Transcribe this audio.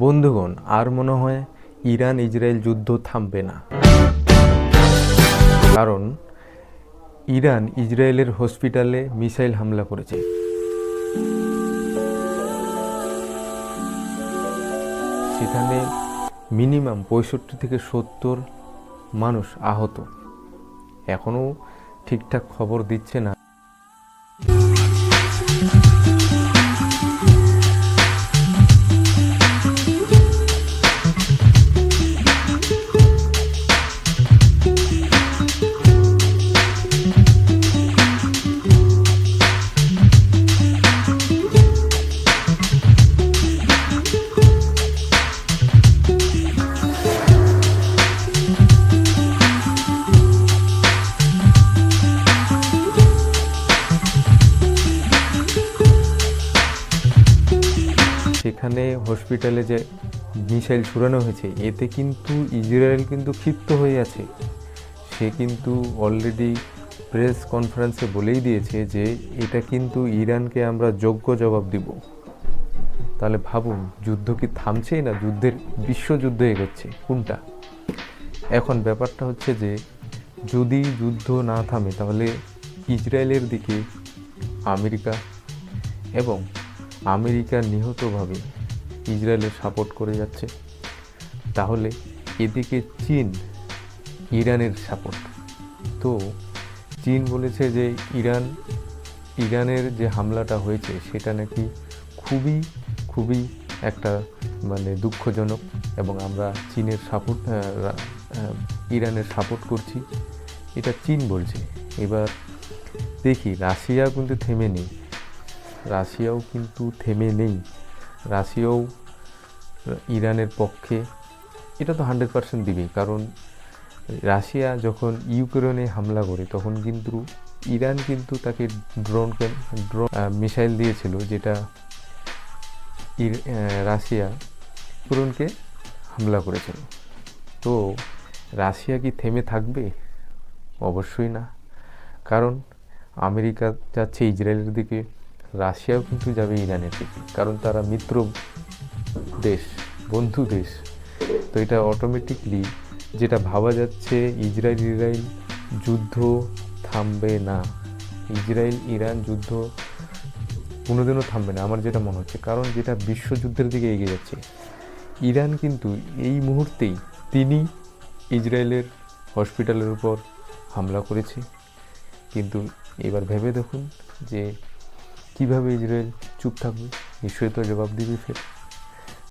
বন্ধুগণ, আর মনে হয় ইরান ইসরায়েল যুদ্ধ থামবে না। কারণ ইরান ইসরায়েলের হসপিটালে মিসাইল হামলা করেছে। সেখানে মিনিমাম 65 থেকে 70 মানুষ আহত। এখনও ঠিকঠাক খবর দিচ্ছে না। সেখানে হসপিটালে যে মিসাইল ছুড়ানো হয়েছে, এতে কিন্তু ইসরায়েল কিন্তু ক্ষিপ্ত হয়ে আছে। সে কিন্তু অলরেডি প্রেস কনফারেন্সে বলেই দিয়েছে যে এটা কিন্তু ইরানকে আমরা যোগ্য জবাব দিব। তাহলে ভাবুন, যুদ্ধ কি থামছেই না, যুদ্ধের বিশ্বযুদ্ধ এগোচ্ছে কোনটা? এখন ব্যাপারটা হচ্ছে যে যদি যুদ্ধ না থামে তাহলে ইসরায়েলের দিকে আমেরিকা এবং আমেরিকার নিহতভাবে ইসরায়েলের সাপোর্ট করে যাচ্ছে। তাহলে এদিকে চীন ইরানের সাপোর্ট। তো চীন বলেছে যে ইরানের যে হামলাটা হয়েছে সেটা নাকি খুবই একটা দুঃখজনক, এবং আমরা চীনের ইরানের সাপোর্ট করছি, এটা চীন বলছে। এবার দেখি, রাশিয়াও কিন্তু থেমে নেই। রাশিয়াও ইরানের পক্ষে, এটা তো 100% দিবেই। কারণ রাশিয়া যখন ইউক্রেনে হামলা করে তখন কিন্তু ইরান কিন্তু তাকে ড্রোন মিসাইল দিয়েছিল, যেটা রাশিয়া ইউক্রেনকে হামলা করেছিল। তো রাশিয়া কি থেমে থাকবে? অবশ্যই না। কারণ আমেরিকা যাচ্ছে ইসরায়েলের দিকে, রাশিয়াও কিন্তু যাবে ইরানের দিকে, কারণ তারা মিত্র দেশ, বন্ধু দেশ। তো এটা অটোমেটিকলি যেটা ভাবা যাচ্ছে, ইসরায়েল যুদ্ধ থামবে না। ইসরায়েল ইরান যুদ্ধ কোনোদিনও থামবে না আমার যেটা মনে হচ্ছে। কারণ যেটা বিশ্বযুদ্ধের দিকে এগিয়ে যাচ্ছে। ইরান কিন্তু এই মুহূর্তেই তিনি ইসরায়েলের হসপিটালের উপর হামলা করেছে। কিন্তু এবার ভেবে দেখুন যে কিভাবে ইসরায়েল চুপ থাকবে? নিশ্চয়ই তো জবাব দিবে ফের।